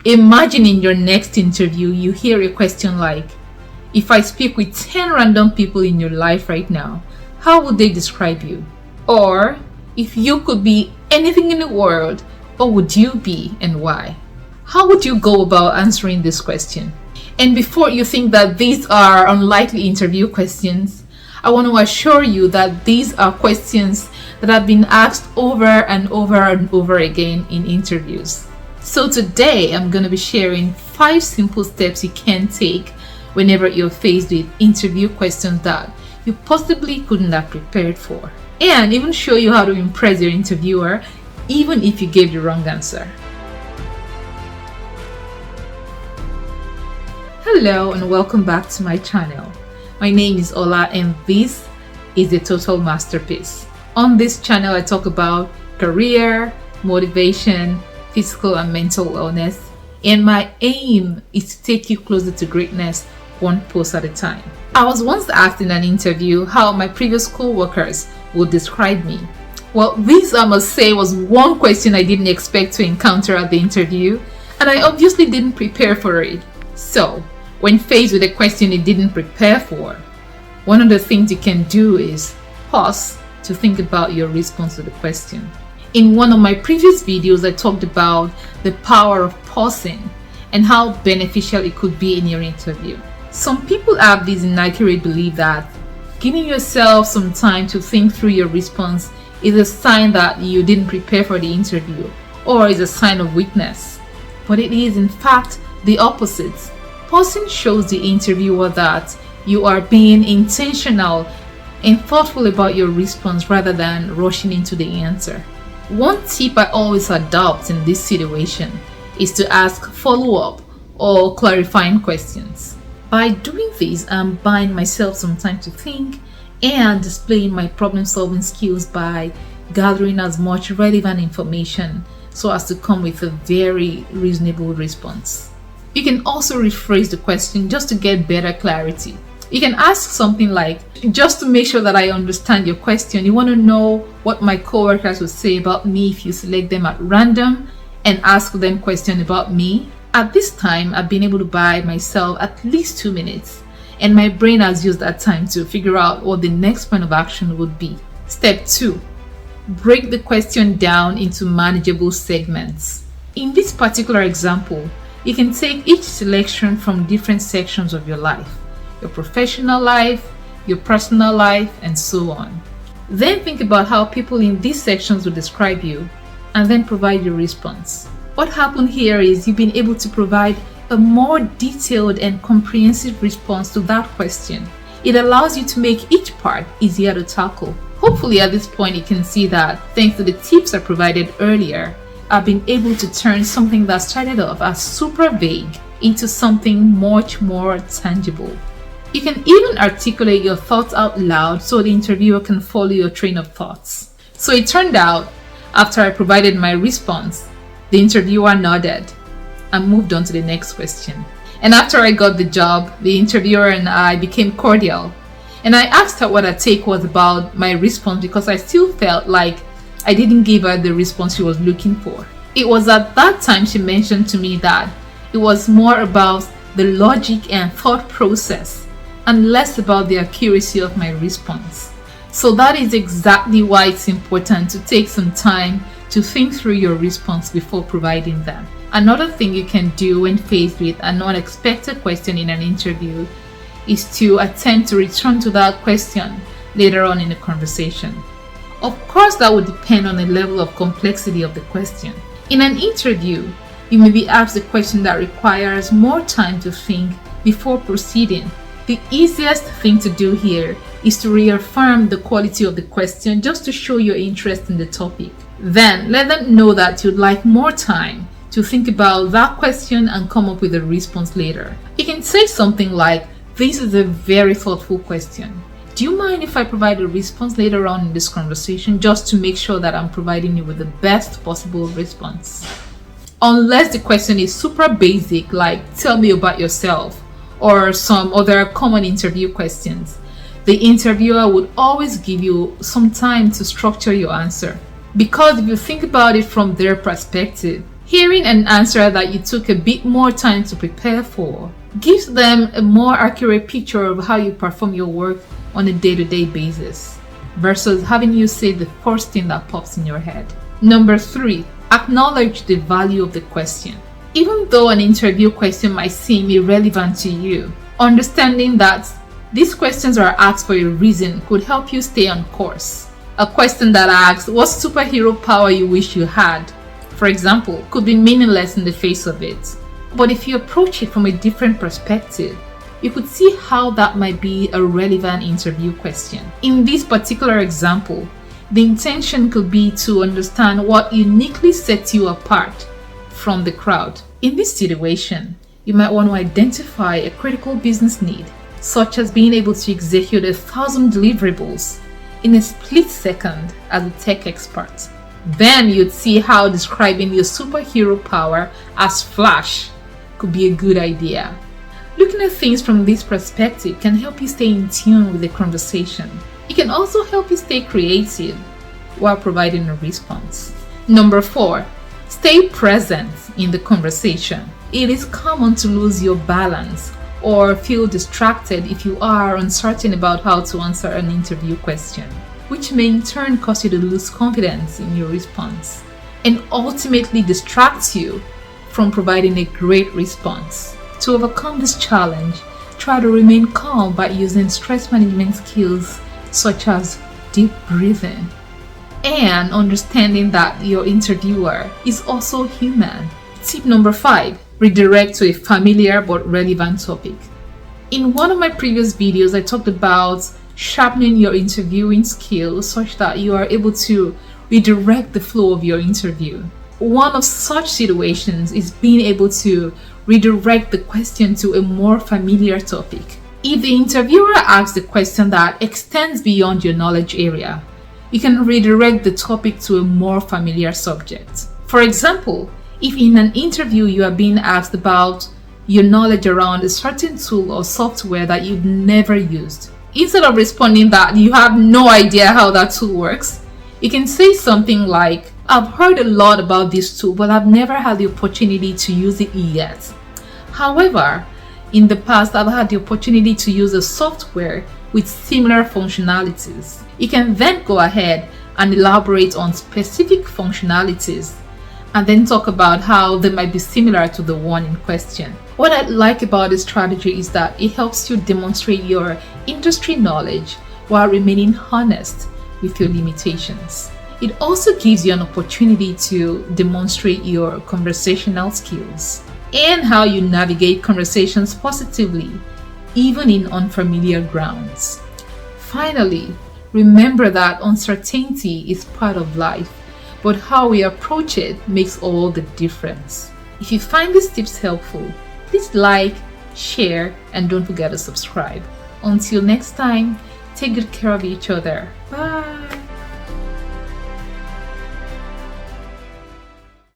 Imagine in your next interview, you hear a question like, if I speak with 10 random people in your life right now, how would they describe you? Or, if you could be anything in the world, what would you be and why? How would you go about answering this question? And before you think that these are unlikely interview questions, I want to assure you that these are questions that have been asked over and over and over again in interviews. So today I'm going to be sharing 5 simple steps you can take whenever you're faced with interview questions that you possibly couldn't have prepared for, and even show you how to impress your interviewer even if you gave the wrong answer. Hello and welcome back to my channel. My name is Ola and this is a Total Masterpiece. On this channel I talk about career, motivation, physical and mental wellness, and my aim is to take you closer to greatness one post at a time. I was once asked in an interview how my previous co-workers would describe me. Well, this I must say was one question I didn't expect to encounter at the interview, and I obviously didn't prepare for it. So, when faced with a question you didn't prepare for, one of the things you can do is pause to think about your response to the question. In one of my previous videos, I talked about the power of pausing and how beneficial it could be in your interview. Some people have this inaccurate belief that giving yourself some time to think through your response is a sign that you didn't prepare for the interview or is a sign of weakness. But it is in fact the opposite. Pausing shows the interviewer that you are being intentional and thoughtful about your response rather than rushing into the answer. One tip I always adopt in this situation is to ask follow-up or clarifying questions. By doing this, I'm buying myself some time to think and displaying my problem-solving skills by gathering as much relevant information so as to come with a very reasonable response. You can also rephrase the question just to get better clarity. You can ask something like, just to make sure that I understand your question, you want to know what my coworkers would say about me if you select them at random and ask them questions about me. At this time, I've been able to buy myself at least 2 minutes, and my brain has used that time to figure out what the next plan of action would be. Step 2. Break the question down into manageable segments. In this particular example, you can take each selection from different sections of your life. Your professional life, your personal life, and so on. Then think about how people in these sections will describe you, and then provide your response. What happened here is you've been able to provide a more detailed and comprehensive response to that question. It allows you to make each part easier to tackle. Hopefully at this point you can see that thanks to the tips I provided earlier, I've been able to turn something that started off as super vague into something much more tangible. You can even articulate your thoughts out loud so the interviewer can follow your train of thoughts. So it turned out, after I provided my response, the interviewer nodded and moved on to the next question. And after I got the job, the interviewer and I became cordial. And I asked her what her take was about my response because I still felt like I didn't give her the response she was looking for. It was at that time she mentioned to me that it was more about the logic and thought process and less about the accuracy of my response. So that is exactly why it's important to take some time to think through your response before providing them. Another thing you can do when faced with an unexpected question in an interview is to attempt to return to that question later on in the conversation. Of course, that would depend on the level of complexity of the question. In an interview, you may be asked a question that requires more time to think before proceeding. The easiest thing to do here is to reaffirm the quality of the question just to show your interest in the topic. Then let them know that you'd like more time to think about that question and come up with a response later. You can say something like, "This is a very thoughtful question. Do you mind if I provide a response later on in this conversation just to make sure that I'm providing you with the best possible response?" Unless the question is super basic, like "Tell me about yourself," or some other common interview questions, the interviewer would always give you some time to structure your answer. Because if you think about it from their perspective, Hearing an answer that you took a bit more time to prepare for gives them a more accurate picture of how you perform your work on a day-to-day basis versus having you say the first thing that pops in your head. Number 3, acknowledge the value of the question. Even though an interview question might seem irrelevant to you, understanding that these questions are asked for a reason could help you stay on course. A question that asks, what superhero power you wish you had, for example, could be meaningless in the face of it. But if you approach it from a different perspective, you could see how that might be a relevant interview question. In this particular example, the intention could be to understand what uniquely sets you apart from the crowd. In this situation, you might want to identify a critical business need, such as being able to execute 1,000 deliverables in a split second as a tech expert. Then you'd see how describing your superhero power as Flash could be a good idea. Looking at things from this perspective can help you stay in tune with the conversation. It can also help you stay creative while providing a response. Number 4, stay present in the conversation. It is common to lose your balance or feel distracted if you are uncertain about how to answer an interview question, which may in turn cause you to lose confidence in your response and ultimately distract you from providing a great response. To overcome this challenge, try to remain calm by using stress management skills such as deep breathing and understanding that your interviewer is also human. Tip number 5, redirect to a familiar but relevant topic. In one of my previous videos, I talked about sharpening your interviewing skills such that you are able to redirect the flow of your interview. One of such situations is being able to redirect the question to a more familiar topic. If the interviewer asks a question that extends beyond your knowledge area, you can redirect the topic to a more familiar subject. For example, if in an interview you are being asked about your knowledge around a certain tool or software that you've never used, instead of responding that you have no idea how that tool works, you can say something like, I've heard a lot about this tool, but I've never had the opportunity to use it yet. However, in the past, I've had the opportunity to use a software with similar functionalities. You can then go ahead and elaborate on specific functionalities and then talk about how they might be similar to the one in question. What I like about this strategy is that it helps you demonstrate your industry knowledge while remaining honest with your limitations. It also gives you an opportunity to demonstrate your conversational skills and how you navigate conversations positively, even in unfamiliar grounds. Finally, remember that uncertainty is part of life, but how we approach it makes all the difference. If you find these tips helpful, please like, share, and don't forget to subscribe. Until next time, take good care of each other. Bye.